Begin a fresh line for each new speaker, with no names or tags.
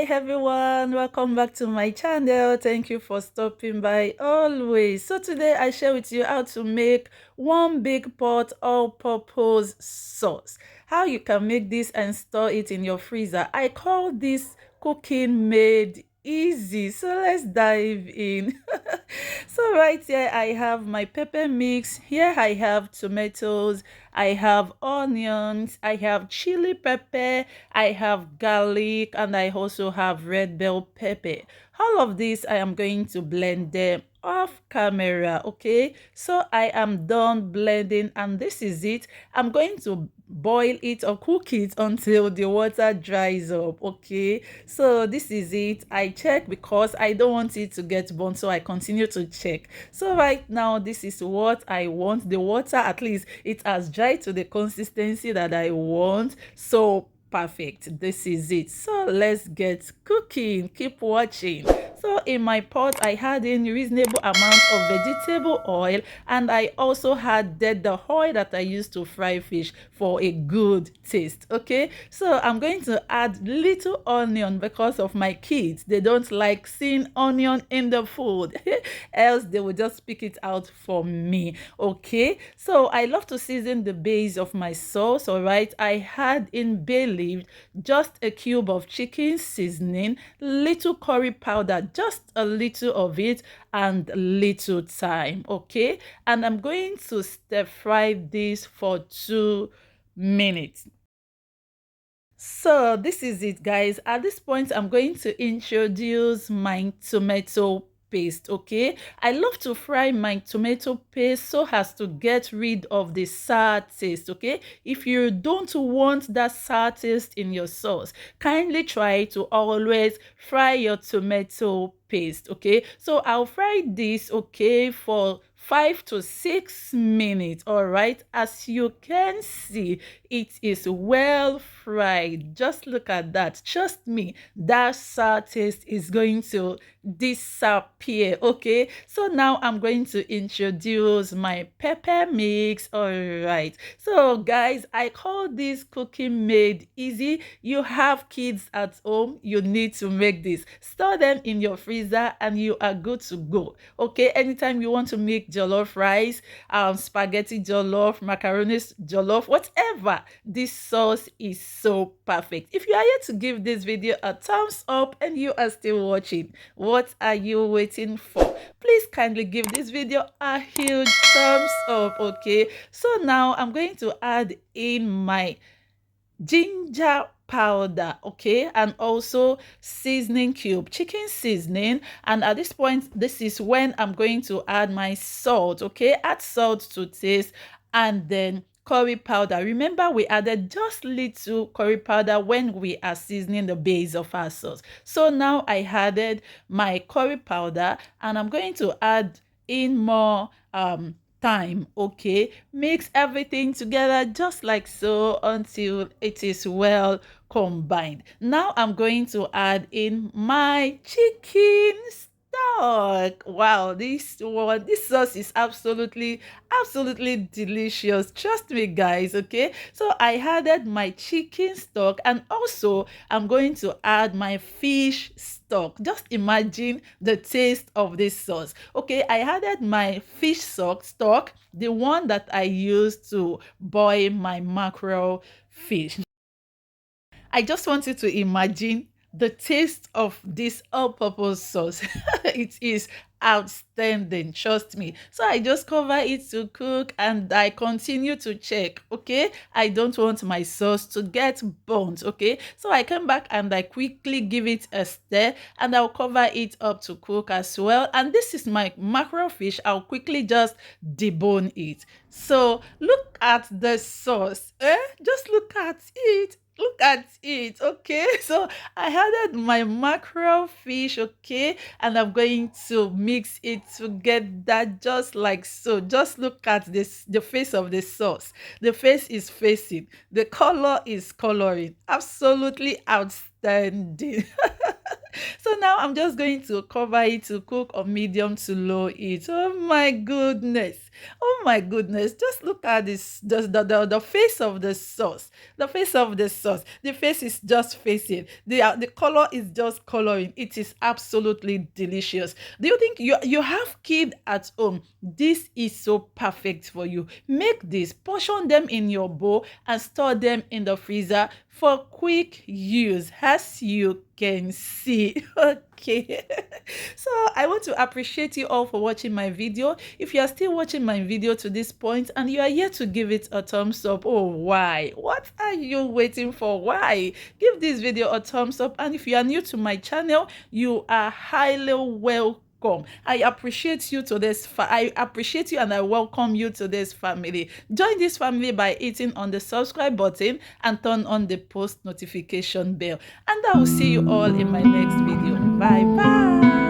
Hi everyone, welcome back to my channel. Thank you for stopping by always. So today I share with you how to make one big pot all-purpose sauce. How you can make this and store it in your freezer. I call this cooking made easy. So let's dive in. So right here I have my pepper mix. Here I have tomatoes, I have onions, I have chili pepper, I have garlic, and I also have red bell pepper. All of this I am going to blend them off camera. Okay, so I am done blending, and this is it. I'm going to boil it or cook it until the water dries up. Okay, so this is it. I check because I don't want it to get burnt, so I continue to check. So right now this is what I want. The water, at least it has dried to the consistency that I want. So perfect, this is it. So let's get cooking. Keep watching. So in my pot I had in reasonable amount of vegetable oil, and I also added the oil that I used to fry fish for a good taste. Okay, so I'm going to add little onion because of my kids. They don't like seeing onion in the food else they will just pick it out for me. Okay, so I love to season the base of my sauce. All right, I had in bay leaf, just a cube of chicken seasoning, little curry powder, just a little of it, and little thyme. Okay, and I'm going to stir fry this for 2 minutes. So this is it, guys. At this point I'm going to introduce my tomato paste. Okay, I love to fry my tomato paste so as to get rid of the sour taste. Okay, if you don't want that sour taste in your sauce, kindly try to always fry your tomato paste. Okay, so I'll fry this, okay, for 5 to 6 minutes. All right, as you can see, it is well fried. Just look at that. Trust me, that sour taste is going to disappear. Okay, so now I'm going to introduce my pepper mix. All right, so guys, I call this cooking made easy. You have kids at home, you need to make this. Store them in your freezer and you are good to go. Okay, anytime you want to make jollof rice, spaghetti jollof, macaroni jollof, whatever, this sauce is so perfect. If you are here to give this video a thumbs up and you are still watching, what are you waiting for? Please kindly give this video a huge thumbs up. Okay, so now I'm going to add in my ginger powder, okay, and also seasoning cube, chicken seasoning. And at this point, this is when I'm going to add my salt. Okay, add salt to taste, and then curry powder. Remember, we added just little curry powder when we are seasoning the base of our sauce. So now I added my curry powder, and I'm going to add in more thyme. Okay, mix everything together just like so until it is well combined. Now I'm going to add in my chicken stock. Wow, this sauce is absolutely delicious. Trust me, guys. Okay, so I added my chicken stock, and also I'm going to add my fish stock. Just imagine the taste of this sauce. Okay, I added my fish stock, the one that I used to boil my mackerel fish. I just want you to imagine the taste of this all-purpose sauce. It is outstanding, trust me. So I just cover it to cook, and I continue to check. Okay, I don't want my sauce to get burnt. Okay, so I come back and I quickly give it a stir, and I'll cover it up to cook as well. And this is my mackerel fish. I'll quickly just debone it. So look at the sauce, just look at it. Look at it. Okay, so I added my mackerel fish. Okay, and I'm going to mix it together just like so. Just look at this, the face of the sauce. The face is facing, the color is coloring. Absolutely outstanding. So now I'm just going to cover it to cook on medium to low heat. Oh my goodness, Oh my goodness, just look at this, the face of the sauce. The face of the sauce. The face is just facing. The color is just coloring. It is absolutely delicious. Do you think you have kids at home? This is so perfect for you. Make this, portion them in your bowl and store them in the freezer for quick use, as you can see. Okay. So I want to appreciate you all for watching my video. If you are still watching my video to this point and you are yet to give it a thumbs up, oh why? What are you waiting for? Why? Give this video a thumbs up, and if you are new to my channel, you are highly welcome. I appreciate you to this. I appreciate you and I welcome you to this family. Join this family by hitting on the subscribe button and turn on the post notification bell. And I will see you all in my next video. Bye bye.